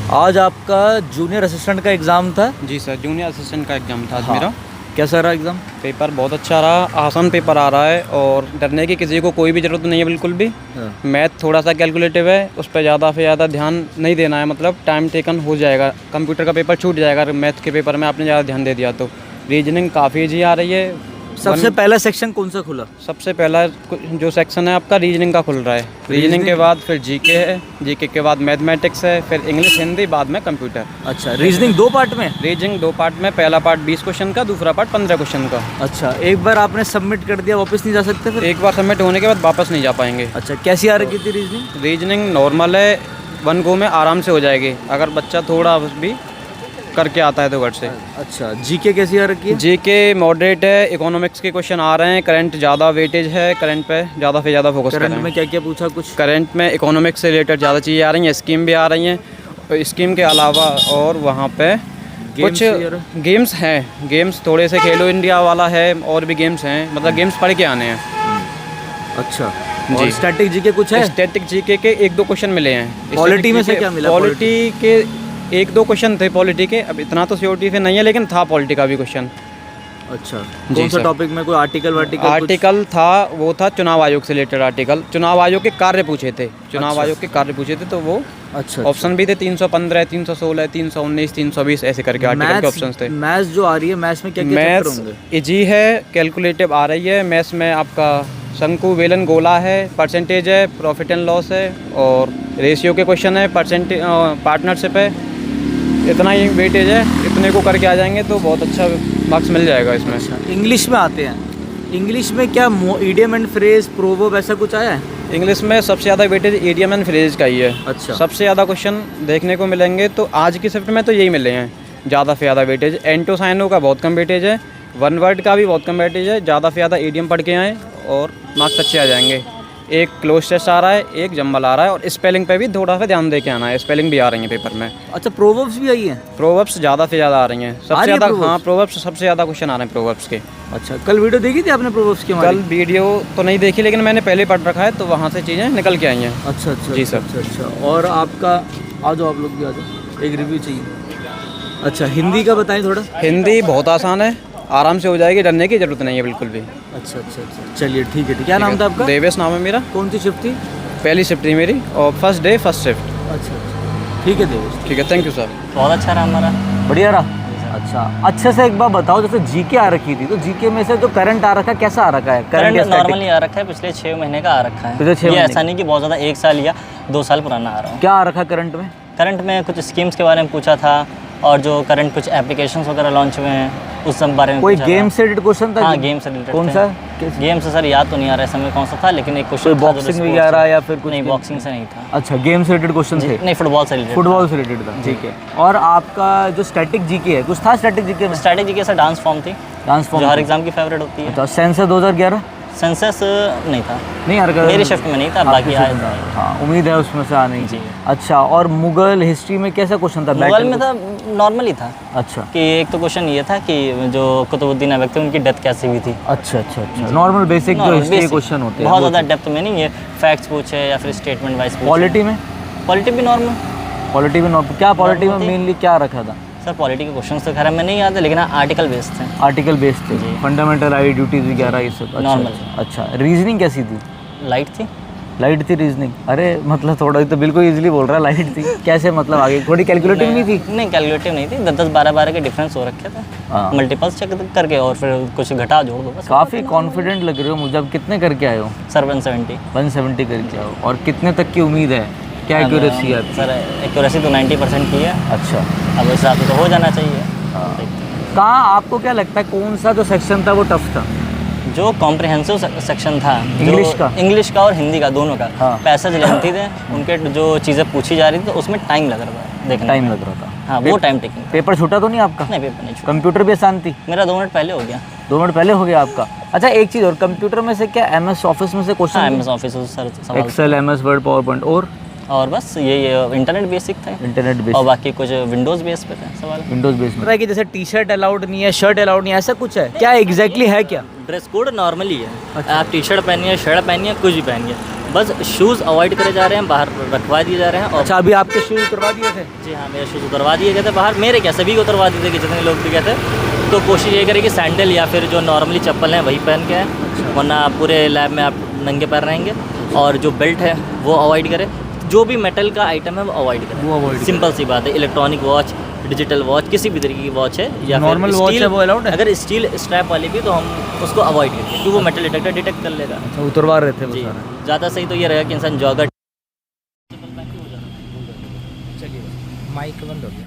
आज आपका junior assistant का एग्ज़ाम था। जी सर, जूनियर असिस्टेंट का एग्ज़ाम था आज हाँ। मेरा। कैसा रहा एग्ज़ाम? पेपर बहुत अच्छा रहा, आसान पेपर आ रहा है और डरने की किसी को कोई भी ज़रूरत नहीं है बिल्कुल भी। हाँ। मैथ थोड़ा सा कैलकुलेटिव है, उस पर ज़्यादा से ज़्यादा ध्यान नहीं देना है, मतलब टाइम टेकन हो जाएगा। कंप्यूटर का पेपर छूट जाएगा अगर मैथ के पेपर में आपने ज़्यादा ध्यान दे दिया तो। रीजनिंग काफ़ी ईजी आ रही है। सबसे पहला सेक्शन कौन सा खुला? सबसे पहला जो सेक्शन है आपका रीजनिंग का खुल रहा है। रीजनिंग के बाद फिर जीके है, जीके के बाद मैथमेटिक्स है, फिर इंग्लिश हिंदी, बाद में कंप्यूटर। अच्छा, रीजनिंग 2 पार्ट में? रीजनिंग 2 पार्ट में, पहला पार्ट 20 क्वेश्चन का, दूसरा पार्ट 15 क्वेश्चन का। अच्छा, एक बार आपने सबमिट कर दिया वापस नहीं जा सकते फिर? एक बार सबमिट होने के बाद वापस नहीं जा पाएंगे। अच्छा, कैसी आ रही थी रीजनिंग? रीजनिंग नॉर्मल है, 1 गो में आराम से हो जाएगी अगर बच्चा थोड़ा भी करके आता है तो घर से। अच्छा, जीके कैसी आ रखी है? जीके मॉडरेट है, इकोनॉमिक्स के क्वेश्चन आ रहे हैं, करंट ज़्यादा वेटेज है, करंट पे ज़्यादा से ज़्यादा फोकस कर रहे करंट हैं। में क्या क्या पूछा कुछ? करंट में इकोनॉमिक्स से रिलेटेड ज़्यादा चीज़ें आ रही हैं, स्कीम भी आ रही हैं, और स्कीम के अलावा और वहाँ पे कुछ गेम्स हैं। गेम्स थोड़े से खेलो इंडिया वाला है, और भी गेम्स हैं, मतलब गेम्स पढ़ के आने हैं। अच्छा जी। और स्टैटिक जीके कुछ है? स्टैटिक जीके के 1-2 क्वेश्चन मिले हैं। पॉलिटी में से क्या मिला? पॉलिटी के 1-2 क्वेश्चन थे पॉलिटी के, अब इतना तो सियोरिटी से नहीं है, लेकिन था पॉलिटी का भी क्वेश्चन। अच्छा, जी कौन सा सर। टॉपिक में? कोई आर्टिकल आर्टिकल था, वो था चुनाव आयोग से रिलेटेड आर्टिकल। चुनाव आयोग के कार्य पूछे थे, चुनाव अच्छा। आयोग के कार्य पूछे थे, तो वो अच्छा, ऑप्शन भी थे 315, 316, 319, 320 ऐसे करके आर्टिकल के ऑप्शंस थे। मैथ्स जो आ रही है, मैथ्स में क्या क्या चैप्टर मैथ्स होंगे? इजी है, कैलकुलेटिव आ रही है। मैथ्स में आपका शंकु बेलन गोला है, परसेंटेज है, प्रॉफिट एंड लॉस है, और रेशियो के क्वेश्चन है, परसेंटेज पार्टनरशिप है। इतना ही वेटेज है, इतने को करके आ जाएंगे तो बहुत अच्छा मार्क्स मिल जाएगा इसमें। अच्छा, इंग्लिश में आते हैं। इंग्लिश में क्या इडियम एंड फ्रेज, प्रोवर्ब ऐसा कुछ आया है? इंग्लिश में सबसे ज़्यादा वेटेज इडियम एंड फ्रेज का ही है। अच्छा। सबसे ज़्यादा क्वेश्चन देखने को मिलेंगे तो आज की शिफ्ट में तो यही मिले हैं ज़्यादा से ज़्यादा वेटेज। एंटोसाइनो का बहुत कम वेटेज है, 1 वर्ड का भी बहुत कम वेटेज है। ज़्यादा से ज़्यादा इडियम पढ़ के आएँ और मार्क्स अच्छे आ जाएंगे। एक क्लोज टेस्ट आ रहा है, एक जंबल आ रहा है, और स्पेलिंग पे भी थोड़ा सा ध्यान दे के आना है। स्पेलिंग भी आ रही है पेपर में। अच्छा, प्रोवर्ब्स भी आई है? प्रोवर्ब्स ज़्यादा से ज़्यादा आ रही हैं, सबसे आ रही है ज़्यादा। proverbs? हाँ, प्रोवर्ब्स सबसे ज़्यादा क्वेश्चन आ रहे हैं प्रोवर्ब्स के। अच्छा, कल वीडियो देखी थी आपने प्रोवर्ब्स की हमारी? कल वीडियो तो नहीं देखी, लेकिन मैंने पहले पढ़ रखा है तो वहाँ से चीज़ें निकल के आई हैं। अच्छा अच्छा जी अच्छा, सर। अच्छा अच्छा। और आपका आ जाओ, आप लोग भी आ जाओ, एक रिव्यू चाहिए। अच्छा, हिंदी का बताएं थोड़ा। हिंदी बहुत आसान है, आराम से हो जाएगी, डरने की ज़रूरत नहीं है बिल्कुल भी। अच्छा अच्छा अच्छा, चलिए ठीक है। क्या नाम था आपका? देवेश नाम है मेरा। कौन सी शिफ्ट थी? पहली शिफ्ट थी मेरी, और फर्स्ट डे फर्स्ट शिफ्ट। अच्छा अच्छा, ठीक है देवेश। ठीक है, थैंक यू सर। बहुत अच्छा रहा हमारा। बढ़िया रहा। अच्छा, अच्छे से एक बार बताओ, जैसे जीके आ रखी थी, तो जीके में से जो करंट आ रखा है, कैसा आ रखा है? करंट या static? नॉर्मली आ रखा है, पिछले 6 महीने का आ रखा है। पिछले 6 ये महीने ऐसा नहीं कि बहुत ज़्यादा 1 साल या 2 साल पुराना आ रहा है। क्या आ रखा करंट में? करंट में कुछ स्कीम्स के बारे में पूछा था, और जो करंट कुछ एप्लीकेशंस वगैरह लॉन्च हुए हैं उस सब बारे में कोई पूछा गेम था। से रिलेटेड क्वेश्चन था? हाँ, गेम से रिलेटेड। कौन सा? गेम से सर याद तो नहीं आ रहा है समय कौन सा था, लेकिन एक क्वेश्चन कोई बॉक्सिंग वगैरह या फिर कुछ? नहीं, बॉक्सिंग से नहीं था। अच्छा, गेम से रिलेटेड क्वेश्चन थे? नहीं, फुटबॉल से रिलेटेड। फुटबॉल से रिलेटेड था, ठीक है। और आपका जो स्टैटिक जीके है, कुछ था स्टैटिक जीके में? स्ट्रैटेजी के सर डांस फॉर्म थी, डांस जो हर एग्जाम की फेवरेट होती है। अच्छा, सेंसर 2011 सेंसस नहीं था, नहीं आ रहा? मेरी शिफ्ट में नहीं था, बाकी आए थे। हाँ, उम्मीद है उसमें से आने की। जी। अच्छा, और मुगल हिस्ट्री में कैसा क्वेश्चन था? मुगल में था, नॉर्मली था। अच्छा कि एक तो क्वेश्चन ये था कि जो कुतुबुद्दीन ऐबक थे उनकी डेथ कैसे हुई थी। अच्छा अच्छा अच्छा, नॉर्मल बेसिक जो हिस्ट्री क्वेश्चन होते हैं। बहुत ज़्यादा डेप्थ में नहीं, ये फैक्ट्स पूछे या फिर स्टेटमेंट वाइज पूछे। पॉलिटी में? पॉलिटी भी नॉर्मल। पॉलिटी में नॉर्मल क्या? पॉलिटी में Normal थी। मेनली क्या रखा था? सर पॉलिटी के क्वेश्चन तो खैर हमें नहीं याद है, लेकिन आर्टिकल बेस्ड थे। आर्टिकल बेस्ड थे, जी। फंडामेंटल राइट, ड्यूटीज वगैरह ये सब। अच्छा, Normal। अच्छा, रीजनिंग कैसी थी? लाइट थी। लाइट थी रीजनिंग? अरे मतलब थोड़ा तो बिल्कुल इजीली बोल रहा है, लाइट थी कैसे? मतलब आगे थोड़ी कैलकुलेटिव नहीं थी? नहीं, कैलकुलेटिव नहीं थी। 10 12 12 के डिफरेंस हो रखे थे, हाँ। मल्टीपल्स चेक करके, और फिर कुछ घटा जोड़ दो बस। काफ़ी कॉन्फिडेंट लग रहे हो मुझे। अब कितने करके आए हो? सर 170। 170 करके आओ। और कितने तक की उम्मीद है? क्या एक्यूरेसी है? सर एक्यूरेसी तो 90% की है, अच्छा, अब उस हिसाब से तो हो जाना चाहिए। कहाँ आपको क्या लगता है कौन सा जो सेक्शन था वो टफ था? जो कॉम्प्रिहेंसिव सेक्शन था, इंग्लिश का और हिंदी का, दोनों का। हाँ। पैसेज लेंथी थे, उनके जो चीज़ें पूछी जा रही थी तो उसमें टाइम लग रहा था देखने। टाइम लग रहा था? हाँ, वो टाइम टेकिंग। पेपर छूटा तो नहीं आपका? नहीं, पेपर नहीं छूटा। कंप्यूटर भी आसान थी? मेरा 2 मिनट पहले हो गया। 2 मिनट पहले हो गया आपका? अच्छा, एक चीज़ और, कंप्यूटर में से क्या MS ऑफिस में से हाँ, क्वेश्चन? MS ऑफिस सर सवाल। Excel, MS Word, PowerPoint, और बस ये इंटरनेट बेसिक थे, इंटरनेट बेस, और बाकी कुछ विंडोज़ बेस पे थे सवाल। विंडोज बेस में। कि जैसे टी-शर्ट अलाउड नहीं है, शर्ट अलाउड नहीं है, ऐसा कुछ है क्या? एग्जैक्टली है क्या? ड्रेस कोड नॉर्मली है। आप टी शर्ट पहनिए, शर्ट पहनिए, कुछ भी पहनिए, बस शूज़ अवॉइड करे जा रहे हैं, बाहर रखवा दिए जा रहे हैं। और अच्छा, अभी आपके शूज़ उतरवा दिए थे? जी हाँ, मेरे शूज़ उतरवा दिए गए थे बाहर, मेरे क्या सभी को उतरवा दिए थे कि जितने लोग भी गए थे। तो कोशिश ये करें कि सैंडल या फिर जो नॉर्मली चप्पल हैं वही पहन के आए, वरना पूरे लैब में आप नंगे पैर रहेंगे। और जो बेल्ट है वो अवॉइड करें, जो भी मेटल का आइटम है वो अवॉइड करें। वो avoid करें। सिंपल सी बात है, इलेक्ट्रॉनिक वॉच, डिजिटल वॉच, किसी भी तरीके की वॉच है या Normal फिर watch steel- है वो allowed है? अगर स्टील स्ट्रैप वाली भी तो हम उसको अवॉइड करें, क्योंकि वो मेटल डिटेक्टर डिटेक्ट कर लेगा। अच्छा, उतरवा रहे थे वो जी, सारा। ज़्यादा सही तो ये रहेगा कि इंसान जॉगर माइक बंद हो गया।